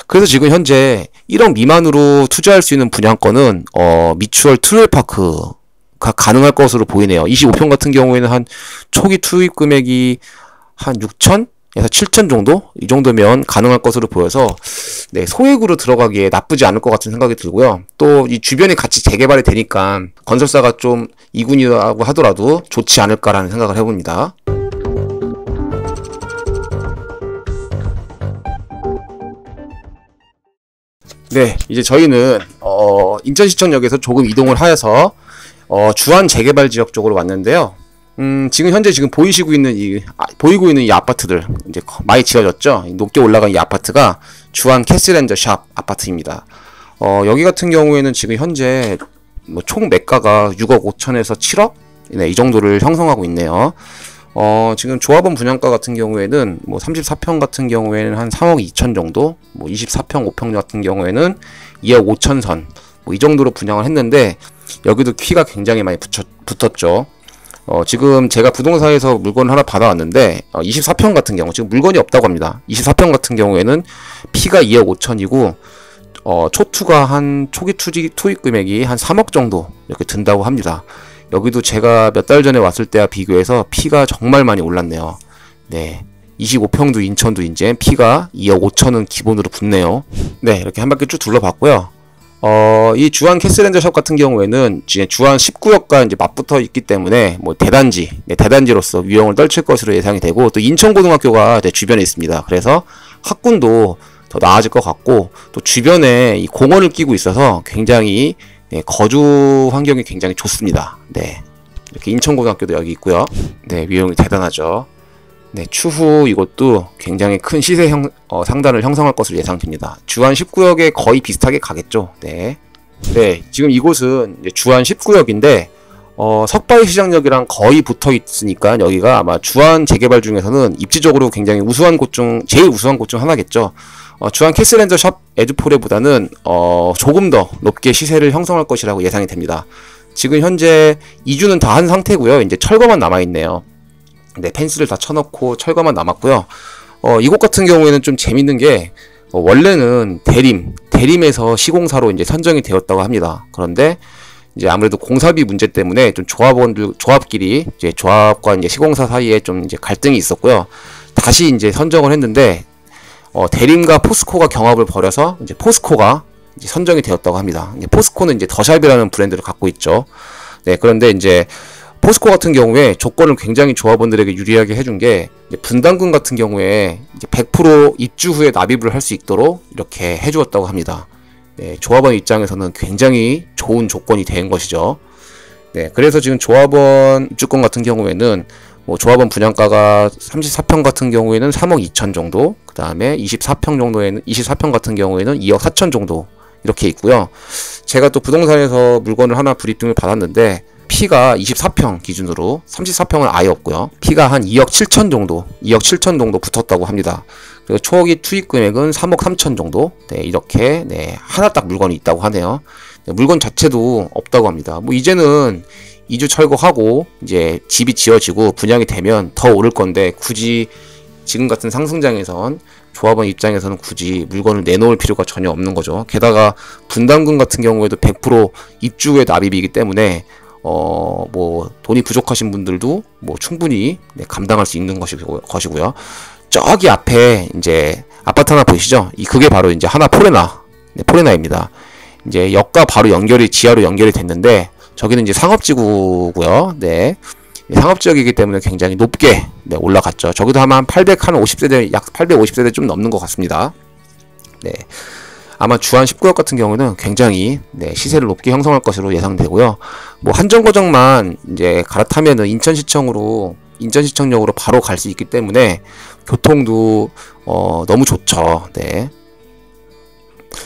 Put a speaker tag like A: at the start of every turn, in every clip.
A: 그래서 지금 현재 1억 미만으로 투자할 수 있는 분양권은 미추홀 트레일파크가 가능할 것으로 보이네요. 25평 같은 경우에는 한 초기 투입 금액이 한 6천에서 7천 정도? 이 정도면 가능할 것으로 보여서 네, 소액으로 들어가기에 나쁘지 않을 것 같은 생각이 들고요. 또 이 주변이 같이 재개발이 되니까 건설사가 좀 이군이라고 하더라도 좋지 않을까라는 생각을 해봅니다. 네, 이제 저희는 인천시청역에서 조금 이동을 하여서 주안 재개발 지역 쪽으로 왔는데요. 지금 현재 보이고 있는 이 아파트들 이제 많이 지어졌죠. 높게 올라간 이 아파트가 주안 캐슬앤더 샵 아파트입니다. 여기 같은 경우에는 지금 현재 총 매가가 6억 5천에서 7억 네, 이 정도를 형성하고 있네요. 지금 조합원 분양가 같은 경우에는 34평 같은 경우에는 한 3억 2천 정도, 24평 5평 같은 경우에는 2억 5천 선, 이 정도로 분양을 했는데 여기도 키가 굉장히 많이 붙었죠. 지금 제가 부동산에서 물건을 하나 받아왔는데 24평 같은 경우 지금 물건이 없다고 합니다. 24평 같은 경우에는 피가 2억 5천이고 초투가 한 초기 투입 금액이 한 3억 정도 이렇게 든다고 합니다. 여기도 제가 몇 달 전에 왔을 때와 비교해서 피가 정말 많이 올랐네요. 네, 25평도 인천도 이제 피가 2억 5천은 기본으로 붙네요. 네, 이렇게 한 바퀴 쭉 둘러봤고요. 이 주안 캐슬앤더 샵 같은 경우에는 주안 19역과 이제 맞붙어 있기 때문에 대단지로서 위용을 떨칠 것으로 예상이 되고, 또 인천고등학교가 주변에 있습니다. 그래서 학군도 더 나아질 것 같고, 또 주변에 이 공원을 끼고 있어서 굉장히 거주 환경이 굉장히 좋습니다. 네, 이렇게 인천고등학교도 여기 있고요. 네, 위용이 대단하죠. 네, 추후 이것도 굉장히 큰 시세 상단을 형성할 것으로 예상됩니다. 주안 19역에 거의 비슷하게 가겠죠. 네, 지금 이곳은 이제 주안 19역인데 석바위시장역이랑 거의 붙어 있으니까 여기가 아마 주안 재개발 중에서는 입지적으로 굉장히 제일 우수한 곳 중 하나겠죠. 주안 캐슬앤더 샵 에듀포레보다는 조금 더 높게 시세를 형성할 것이라고 예상이 됩니다. 지금 현재 이주는 다 한 상태고요. 이제 철거만 남아있네요. 네, 펜스를 다 쳐놓고 철거만 남았고요. 이곳 같은 경우에는 좀 재밌는 게 원래는 대림에서 시공사로 이제 선정이 되었다고 합니다. 그런데 이제 아무래도 공사비 문제 때문에 좀 조합끼리 이제 조합과 이제 시공사 사이에 좀 이제 갈등이 있었고요. 다시 이제 선정을 했는데 대림과 포스코가 경합을 벌여서 이제 포스코가 이제 선정이 되었다고 합니다. 이제 포스코는 이제 더샵이라는 브랜드를 갖고 있죠. 네, 그런데 이제 포스코 같은 경우에 조건을 굉장히 조합원들에게 유리하게 해준 게 분담금 같은 경우에 이제 100% 입주 후에 납입을 할 수 있도록 이렇게 해주었다고 합니다. 네, 조합원 입장에서는 굉장히 좋은 조건이 된 것이죠. 네, 그래서 지금 조합원 입주권 같은 경우에는 조합원 분양가가 34평 같은 경우에는 3억 2천 정도, 그 다음에 24평 같은 경우에는 2억 4천 정도 이렇게 있고요. 제가 또 부동산에서 물건을 하나 브리핑을 받았는데 피가 24평 기준으로 34평은 아예 없고요. 피가 한 2억 7천 정도 붙었다고 합니다. 그리고 초기 투입 금액은 3억 3천 정도. 네, 이렇게 하나 딱 물건이 있다고 하네요. 네, 물건 자체도 없다고 합니다. 이제는 이주 철거하고 이제 집이 지어지고 분양이 되면 더 오를 건데 굳이 지금 같은 상승장에선 조합원 입장에서는 굳이 물건을 내놓을 필요가 전혀 없는 거죠. 게다가 분담금 같은 경우에도 100% 입주 후에 납입이기 때문에 돈이 부족하신 분들도 충분히 감당할 수 있는 것이고요. 저기 앞에 이제 아파트 하나 보이시죠? 그게 바로 이제 하나 포레나입니다. 이제 역과 바로 지하로 연결이 됐는데 저기는 이제 상업지구고요. 네, 상업지역이기 때문에 굉장히 높게 올라갔죠. 저기도 아마 약 850세대 좀 넘는 것 같습니다. 네. 아마 주안 19역 같은 경우는 굉장히 시세를 높게 형성할 것으로 예상되고요. 한정거장만 이제 갈아타면은 인천시청역으로 바로 갈 수 있기 때문에 교통도 너무 좋죠. 네.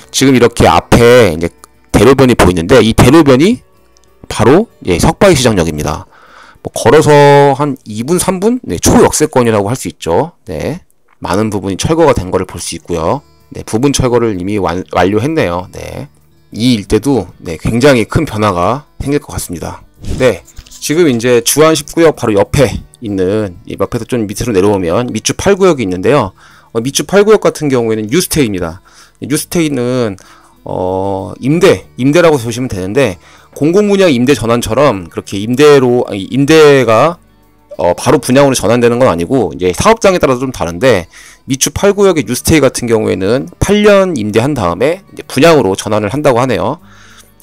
A: 지금 이렇게 앞에 이제 대로변이 보이는데 이 대로변이 바로 석바위시장역입니다. 걸어서 한 2분 3분 초역세권이라고 할 수 있죠. 네. 많은 부분이 철거가 된 거를 볼 수 있고요. 네, 부분 철거를 이미 완료했네요. 네, 이 일대도 굉장히 큰 변화가 생길 것 같습니다. 네, 지금 이제 주안 19역 바로 옆에 있는 옆에서 좀 밑으로 내려오면 미추 8구역이 있는데요. 미추 8구역 같은 경우에는 유스테이입니다. 뉴스테이는 임대라고 보시면 되는데, 공공분양 임대 전환처럼 그렇게 임대가 바로 분양으로 전환되는 건 아니고, 이제 사업장에 따라서 좀 다른데, 미추 8구역의 뉴스테이 같은 경우에는 8년 임대한 다음에 이제 분양으로 전환을 한다고 하네요.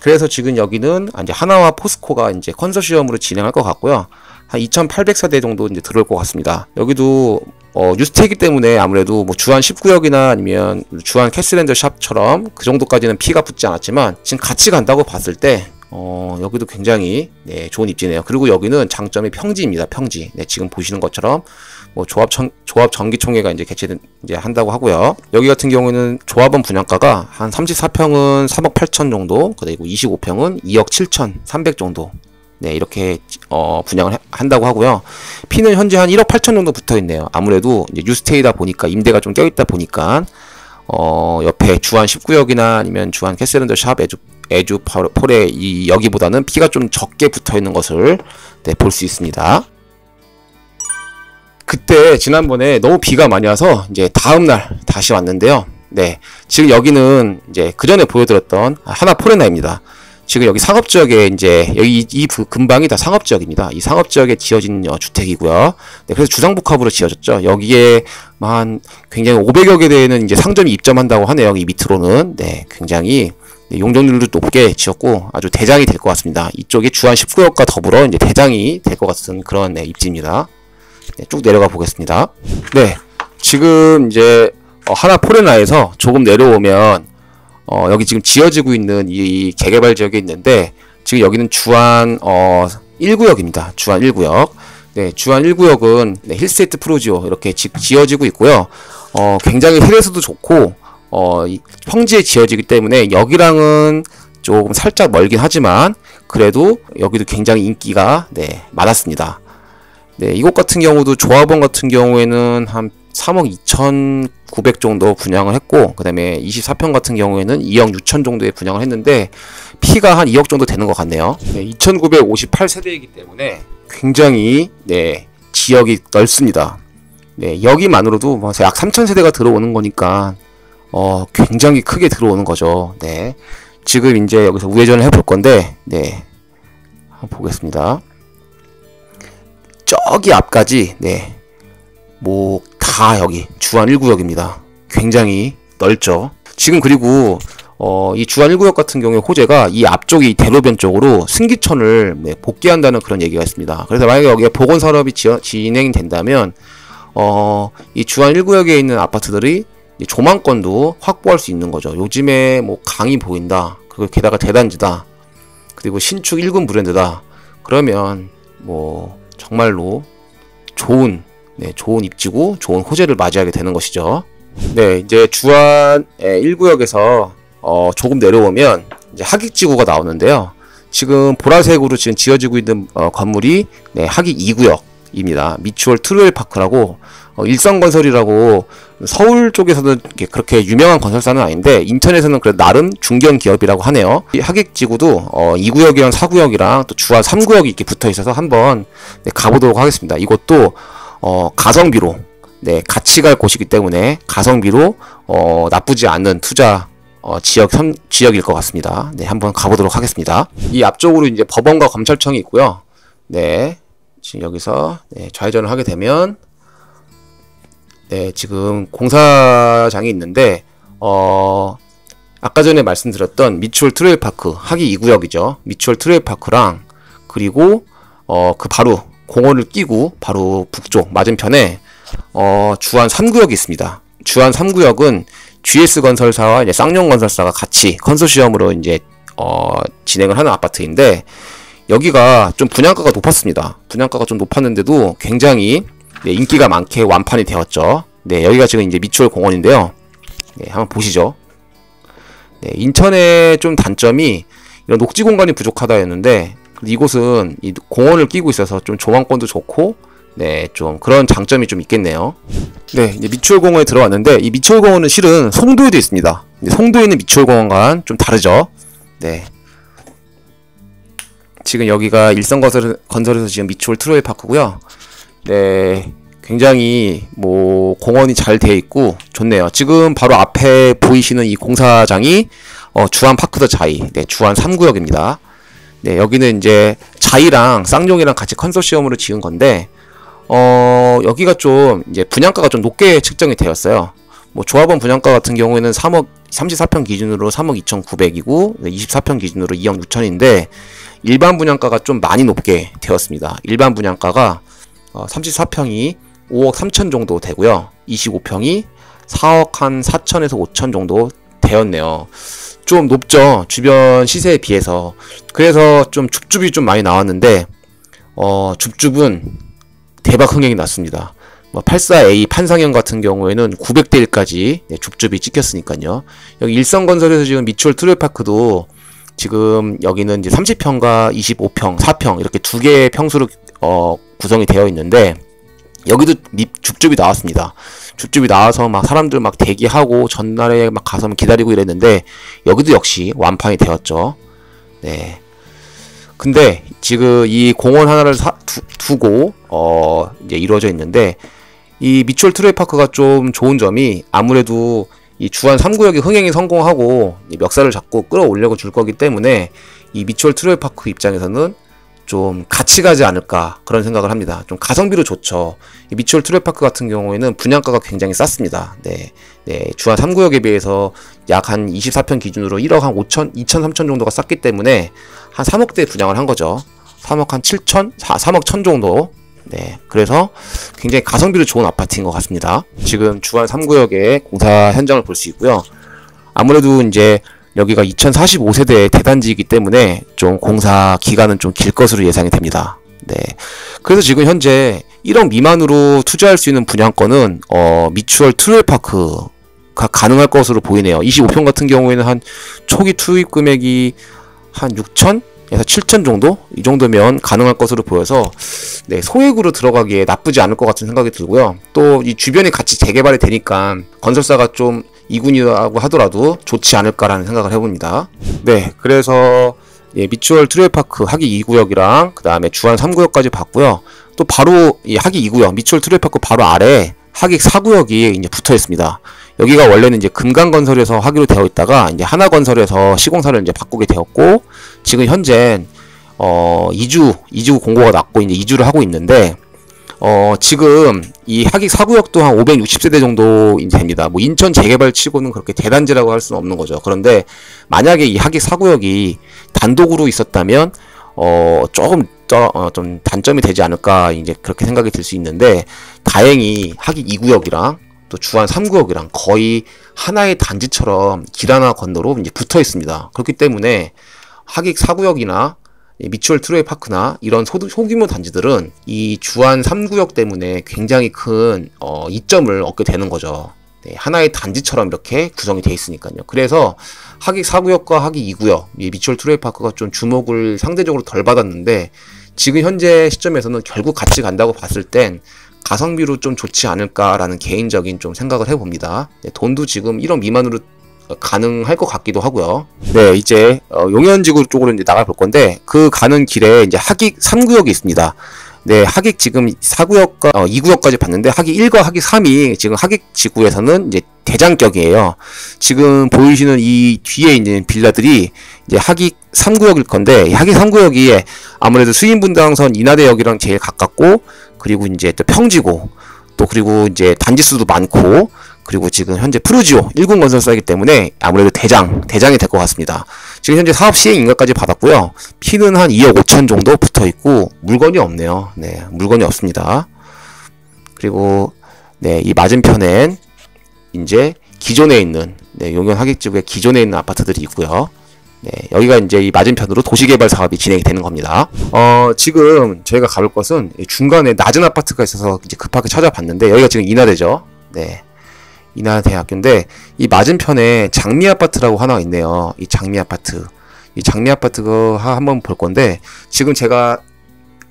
A: 그래서 지금 여기는 이제 하나와 포스코가 이제 컨소시엄으로 진행할 것 같고요. 한 2,800세대 정도 이제 들어올 것 같습니다. 여기도 뉴스테이기 때문에 아무래도 뭐 주안 19역이나 아니면 주안 캐슬랜드 샵처럼 그 정도까지는 피가 붙지 않았지만, 지금 같이 간다고 봤을 때 여기도 굉장히 좋은 입지네요. 그리고 여기는 장점이 평지입니다. 평지. 지금 보시는 것처럼 뭐 조합 정기총회가 이제 이제 한다고 하고요. 여기 같은 경우에는 조합원 분양가가 한 34평은 3억 8천 정도, 그리고 25평은 2억 7천 3백 정도. 이렇게 분양을 한다고 하고요. 피는 현재 한 1억 8천 정도 붙어 있네요. 아무래도 이제 뉴스테이다 보니까 임대가 좀 껴있다 보니까 옆에 주안 19역이나 아니면 주안 캐슬랜드 샵 에주 폴의 여기보다는 피가 좀 적게 붙어 있는 것을 볼 수 있습니다. 그때 지난번에 너무 비가 많이 와서 이제 다음날 다시 왔는데요. 지금 여기는 이제 그 전에 보여드렸던 하나 포레나입니다. 지금 여기 상업지역에 이제 여기 이 근방이 다 상업지역입니다. 이 상업지역에 지어진 주택이고요. 그래서 주상복합으로 지어졌죠. 여기에 한 굉장히 500여 개 되는 이제 상점이 입점한다고 하네요. 이 밑으로는 굉장히 용적률도 높게 지었고 아주 대장이 될 것 같습니다. 이쪽에 주안 19역과 더불어 이제 대장이 될 것 같은 그런 입지입니다. 쭉 내려가 보겠습니다. 지금 이제 하나 포레나에서 조금 내려오면 여기 지금 지어지고 있는 이 재개발 지역에 있는데, 지금 여기는 주안 1구역입니다. 주안 1구역. 주안 1구역은 힐스테이트 프로지오 이렇게 지어지고 있고요. 굉장히 힐에서도 좋고 평지에 지어지기 때문에 여기랑은 조금 살짝 멀긴 하지만 그래도 여기도 굉장히 인기가 많았습니다. 이곳 같은 경우도 조합원 같은 경우에는 한 3억 2,900 정도 분양을 했고, 그 다음에 24평 같은 경우에는 2억 6천 정도에 분양을 했는데 피가 한 2억 정도 되는 것 같네요. 2,958세대이기 때문에 굉장히 지역이 넓습니다. 여기만으로도 약 3,000세대가 들어오는 거니까 굉장히 크게 들어오는 거죠. 지금 이제 여기서 우회전을 해볼 건데 한번 보겠습니다. 저기 앞까지 뭐 다 여기 주안 1구역입니다. 굉장히 넓죠. 지금 그리고 이 주안 1구역 같은 경우에 호재가 이 앞쪽이 대로변 쪽으로 승기천을 복귀한다는 그런 얘기가 있습니다. 그래서 만약에 여기에 복원산업이 진행이 된다면 이 주안 1구역에 있는 아파트들이 조망권도 확보할 수 있는 거죠. 요즘에 뭐 강이 보인다, 그리고 게다가 대단지다, 그리고 신축 1군 브랜드다, 그러면 뭐 정말로 좋은 입지고 좋은 호재를 맞이하게 되는 것이죠. 이제 주안 1구역에서 조금 내려오면 이제 하객지구가 나오는데요. 지금 보라색으로 지금 지어지고 있는 건물이 하객 2구역입니다. 미추홀 트루웰 파크라고 일성건설이라고 서울 쪽에서는 그렇게 유명한 건설사는 아닌데 인천에서는 그래도 나름 중견 기업이라고 하네요. 이 하객지구도 2구역이랑 4구역이랑 또 주안 3구역이 이렇게 붙어 있어서 한번 가보도록 하겠습니다. 이것도 가성비로 같이 갈 곳이기 때문에 가성비로 나쁘지 않은 투자 지역일 것 같습니다. 한번 가보도록 하겠습니다. 이 앞쪽으로 이제 법원과 검찰청이 있고요. 지금 여기서 좌회전을 하게 되면 지금 공사장이 있는데 아까 전에 말씀드렸던 미추홀 트레일 파크 하객 2구역이죠. 미추홀 트레일 파크랑 그리고 그 바로 공원을 끼고 바로 북쪽 맞은편에 주안 3구역이 있습니다. 주안 3구역은 GS건설사와 이제 쌍용건설사가 같이 컨소시엄으로 이제 진행을 하는 아파트인데, 여기가 좀 분양가가 높았습니다. 분양가가 좀 높았는데도 굉장히 인기가 많게 완판이 되었죠. 여기가 지금 이제 미추홀 공원인데요. 한번 보시죠. 인천의 좀 단점이 이런 녹지 공간이 부족하다였는데, 이곳은 이 공원을 끼고 있어서 좀 조망권도 좋고 좀 그런 장점이 좀 있겠네요. 이제 미추홀 공원에 들어왔는데, 이 미추홀 공원은 실은 송도에도 있습니다. 송도에 있는 미추홀 공원과는 좀 다르죠. 지금 여기가 일성건설에서 지금 미추홀 트레일 파크고요. 굉장히 뭐 공원이 잘 되어 있고 좋네요. 지금 바로 앞에 보이시는 이 공사장이 주안 파크 더 자이, 네, 주안 3구역입니다. 네, 여기는 이제 자이랑 쌍용이랑 같이 컨소시엄으로 지은 건데, 여기가 좀 이제 분양가가 좀 높게 책정이 되었어요. 뭐 조합원 분양가 같은 경우에는 3억 34평 기준으로 3억 2,900이고 24평 기준으로 2억 6천인데 일반 분양가가 좀 많이 높게 되었습니다. 일반 분양가가 34평이 5억 3천 정도 되고요. 25평이 4억 한 4천에서 5천 정도 되었네요. 좀 높죠, 주변 시세에 비해서. 그래서 좀 줍줍이 좀 많이 나왔는데 줍줍은 대박 흥행이 났습니다. 84A 판상형 같은 경우에는 900대 1까지 줍줍이 찍혔으니까요. 여기 일성건설에서 지금 미추홀 트레파크도 지금 여기는 이제 30평과 25평, 4평 이렇게 두 개의 평수로 구성이 되어 있는데 여기도 줍줍이 나왔습니다. 줍줍이 나와서 막 사람들 막 대기하고 전날에 막 가서 기다리고 이랬는데 여기도 역시 완판이 되었죠. 네. 근데 지금 이 공원 하나를 두고 이제 이루어져 있는데 이 미추홀 트레파크가 좀 좋은 점이 아무래도 이 주안 3구역이 흥행이 성공하고 멱살을 잡고 끌어올려고 줄 거기 때문에 이 미추홀 트레파크 입장에서는 좀 같이 가지 않을까 그런 생각을 합니다. 좀 가성비로 좋죠. 이 미추홀 트레파크 같은 경우에는 분양가가 굉장히 쌌습니다. 네, 주안 3구역에 비해서 약 한 24평 기준으로 1억 한 5천, 2천, 3천 정도가 쌌기 때문에 한 3억대 분양을 한 거죠. 3억 한 7천, 3억 1천 정도. 네, 그래서 굉장히 가성비로 좋은 아파트인 것 같습니다. 지금 주안 3구역의 공사 현장을 볼 수 있고요. 아무래도 이제 여기가 2045세대 대단지이기 때문에 좀 공사 기간은 좀 길 것으로 예상이 됩니다. 네, 그래서 지금 현재 1억 미만으로 투자할 수 있는 분양권은 미추홀 트레파크가 가능할 것으로 보이네요. 25평 같은 경우에는 한 초기 투입 금액이 한 6천? 에서 7천 정도? 이 정도면 가능할 것으로 보여서 네, 소액으로 들어가기에 나쁘지 않을 것 같은 생각이 들고요. 또 이 주변이 같이 재개발이 되니까 건설사가 좀 이군이라고 하더라도 좋지 않을까라는 생각을 해봅니다. 네, 그래서 예, 미추홀 트레파크 하기 2구역이랑 그 다음에 주안 3구역까지 봤고요. 또 바로 이 하기 2구역 미추홀 트레파크 바로 아래 하기 4구역이 이제 붙어 있습니다. 여기가 원래는 이제 금강건설에서 하기로 되어 있다가 이제 하나건설에서 시공사를 이제 바꾸게 되었고 지금 현재 이주 공고가 났고 이제 이주를 하고 있는데 지금 이 하기 4구역도 한 560세대 정도 됩니다. 뭐 인천 재개발 치고는 그렇게 대단지라고 할 수는 없는 거죠. 그런데 만약에 이 하기 4구역이 단독으로 있었다면 조금 좀 단점이 되지 않을까 이제 그렇게 생각이 들 수 있는데 다행히 하기 2구역이랑 또 주안 3구역이랑 거의 하나의 단지처럼 길 하나 건너로 이제 붙어 있습니다. 그렇기 때문에 하기 4구역이나 미추홀 트레파크나 이런 소규모 단지들은 이 주안 3구역 때문에 굉장히 큰 이점을 얻게 되는 거죠. 네, 하나의 단지처럼 이렇게 구성이 되어 있으니까요. 그래서 하기 4구역과 하기 2구역 미추홀 트레파크가 좀 주목을 상대적으로 덜 받았는데 지금 현재 시점에서는 결국 같이 간다고 봤을 땐 가성비로 좀 좋지 않을까라는 개인적인 좀 생각을 해봅니다. 네, 돈도 지금 1억 미만으로 가능할 것 같기도 하고요. 네, 이제 용현지구 쪽으로 이제 나가 볼 건데 그 가는 길에 이제 하기 3구역이 있습니다. 네, 하기 지금 4구역과 2구역까지 봤는데 하기 1과 하기 3이 지금 하기 지구에서는 이제 대장격이에요. 지금 보이시는 이 뒤에 있는 빌라들이 이제 하기 3구역일 건데 하기 3구역이 아무래도 수인분당선 인하대역이랑 제일 가깝고 그리고 이제 또 평지고 또 그리고 이제 단지 수도 많고 그리고 지금 현재 푸르지오 1군 건설사이기 때문에 아무래도 대장이 될 것 같습니다. 지금 현재 사업 시행 인가까지 받았고요. 피는 한 2억 5천 정도 붙어 있고 물건이 없네요. 네, 물건이 없습니다. 그리고 네, 이 맞은편엔 이제 기존에 있는 용현 하객지구의 기존에 있는 아파트들이 있고요. 네, 여기가 이제 이 맞은편으로 도시개발 사업이 진행이 되는 겁니다. 지금 저희가 가볼 것은 중간에 낮은 아파트가 있어서 이제 급하게 찾아봤는데 여기가 지금 인하대죠. 네. 인하대학교인데 이 맞은편에 장미 아파트라고 하나 있네요. 이 장미 아파트. 이 장미 아파트가 한번 볼 건데 지금 제가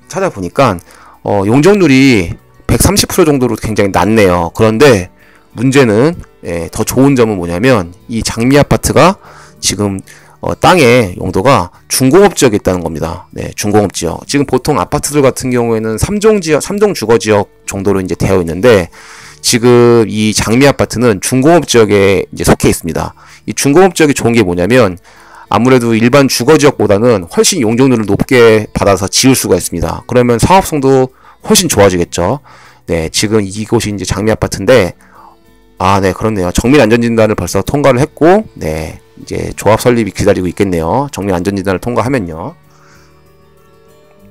A: 찾아보니까 용적률이 130% 정도로 굉장히 낮네요. 그런데 문제는 더 좋은 점은 뭐냐면 이 장미 아파트가 지금 땅의 용도가 중공업 지역에 있다는 겁니다. 네, 중공업 지역. 지금 보통 아파트들 같은 경우에는 3종 지역, 3종 주거 지역 정도로 이제 되어 있는데, 지금 이 장미 아파트는 중공업 지역에 이제 속해 있습니다. 이 중공업 지역이 좋은 게 뭐냐면, 아무래도 일반 주거 지역보다는 훨씬 용적률을 높게 받아서 지을 수가 있습니다. 그러면 사업성도 훨씬 좋아지겠죠. 네, 지금 이곳이 이제 장미 아파트인데, 네, 그렇네요. 정밀 안전진단을 벌써 통과를 했고, 네, 이제 조합 설립이 기다리고 있겠네요. 정밀 안전진단을 통과하면요.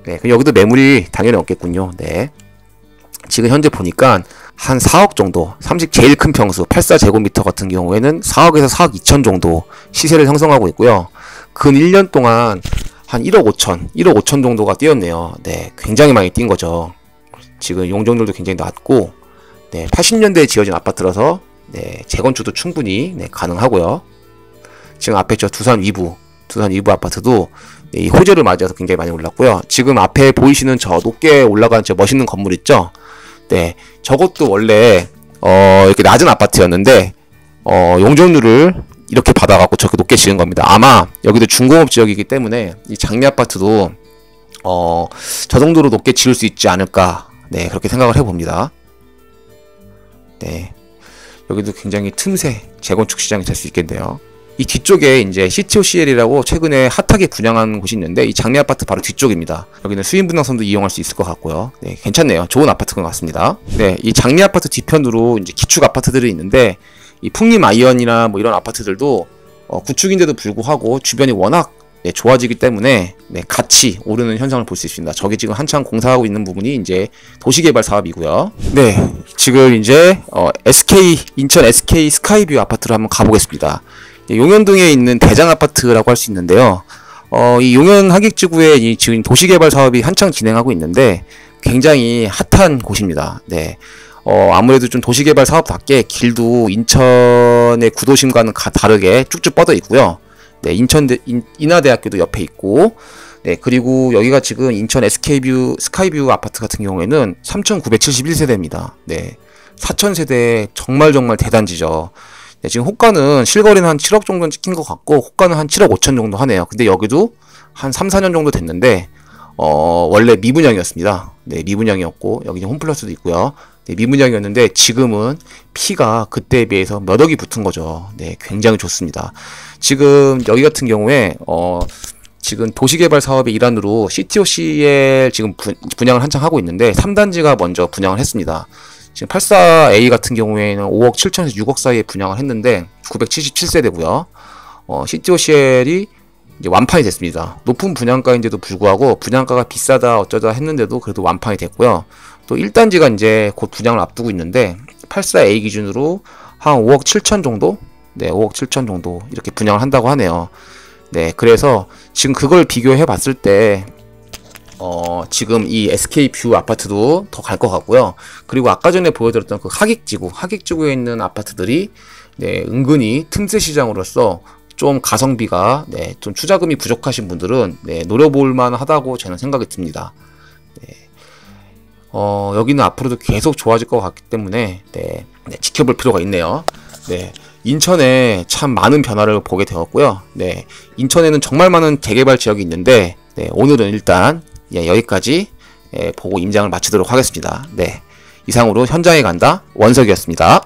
A: 네, 그럼 여기도 매물이 당연히 없겠군요. 네. 지금 현재 보니까 한 4억 정도, 제일 큰 평수 84제곱미터 같은 경우에는 4억에서 4억 2천 정도 시세를 형성하고 있고요. 근 1년 동안 한 1억 5천 정도가 뛰었네요. 네, 굉장히 많이 뛴 거죠. 지금 용적률도 굉장히 낮고, 네, 80년대에 지어진 아파트라서, 네, 재건축도 충분히, 네, 가능하고요. 지금 앞에 저 두산 위부 아파트도, 네, 이 호재를 맞이해서 굉장히 많이 올랐고요. 지금 앞에 보이시는 저 높게 올라간 저 멋있는 건물 있죠? 네, 저것도 원래 이렇게 낮은 아파트였는데 용적률을 이렇게 받아갖고 저렇게 높게 지은 겁니다. 아마 여기도 중공업 지역이기 때문에 이 장미 아파트도 저 정도로 높게 지을 수 있지 않을까, 네, 그렇게 생각을 해봅니다. 네, 여기도 굉장히 틈새 재건축 시장이 될 수 있겠네요. 이 뒤쪽에 이제 CTOCL이라고 최근에 핫하게 분양한 곳이 있는데, 이 장미 아파트 바로 뒤쪽입니다. 여기는 수인 분양선도 이용할 수 있을 것 같고요. 네, 괜찮네요. 좋은 아파트인 것 같습니다. 네, 이 장미 아파트 뒤편으로 이제 기축 아파트들이 있는데, 이 풍림 아이언이나 뭐 이런 아파트들도 구축인데도 불구하고 주변이 워낙, 네, 좋아지기 때문에, 네, 같이 오르는 현상을 볼 수 있습니다. 저게 지금 한창 공사하고 있는 부분이 이제 도시개발 사업이고요. 네, 지금 이제 인천 SK 스카이뷰 아파트를 한번 가보겠습니다. 용현동에 있는 대장 아파트라고 할 수 있는데요. 이 용현 하객지구에 이 지금 도시개발 사업이 한창 진행하고 있는데 굉장히 핫한 곳입니다. 네. 아무래도 좀 도시개발 사업답게 길도 인천의 구도심과는 다르게 쭉쭉 뻗어 있고요. 네, 인하대학교도 옆에 있고, 네, 그리고 여기가 지금 인천 스카이뷰 아파트 같은 경우에는 3,971세대입니다. 네, 4,000세대 정말 대단지죠. 네, 지금 호가는 실거래는 한 7억 정도 찍힌 것 같고, 호가는 한 7억 5천 정도 하네요. 근데 여기도 한 3, 4년 정도 됐는데, 원래 미분양이었습니다. 네, 미분양이었고, 여기 홈플러스도 있고요. 네, 미분양이었는데, 지금은 피가 그때에 비해서 몇 억이 붙은 거죠. 네, 굉장히 좋습니다. 지금 여기 같은 경우에, 지금 도시개발 사업의 일환으로 CTOCL 지금 분양을 한창 하고 있는데, 3단지가 먼저 분양을 했습니다. 지금 84A 같은 경우에는 5억 7천에서 6억 사이에 분양을 했는데 977세대고요. CTOCL이 이제 완판이 됐습니다. 높은 분양가인데도 불구하고 분양가가 비싸다 어쩌다 했는데도 그래도 완판이 됐고요. 또 1단지가 이제 곧 분양을 앞두고 있는데 84A 기준으로 한 5억 7천 정도? 네, 5억 7천 정도 이렇게 분양을 한다고 하네요. 네, 그래서 지금 그걸 비교해 봤을 때 지금 이 SK뷰 아파트도 더 갈 것 같고요. 그리고 아까 전에 보여드렸던 그 하객지구에 있는 아파트들이, 네, 은근히 틈새 시장으로서 좀 가성비가, 네, 좀 투자금이 부족하신 분들은, 네, 노려볼 만하다고 저는 생각이 듭니다. 네, 여기는 앞으로도 계속 좋아질 것 같기 때문에, 네, 지켜볼 필요가 있네요. 네, 인천에 참 많은 변화를 보게 되었고요. 네, 인천에는 정말 많은 재개발 지역이 있는데, 네, 오늘은 일단 여기까지 보고 임장을 마치도록 하겠습니다. 네, 이상으로 현장에 간다 원석이었습니다.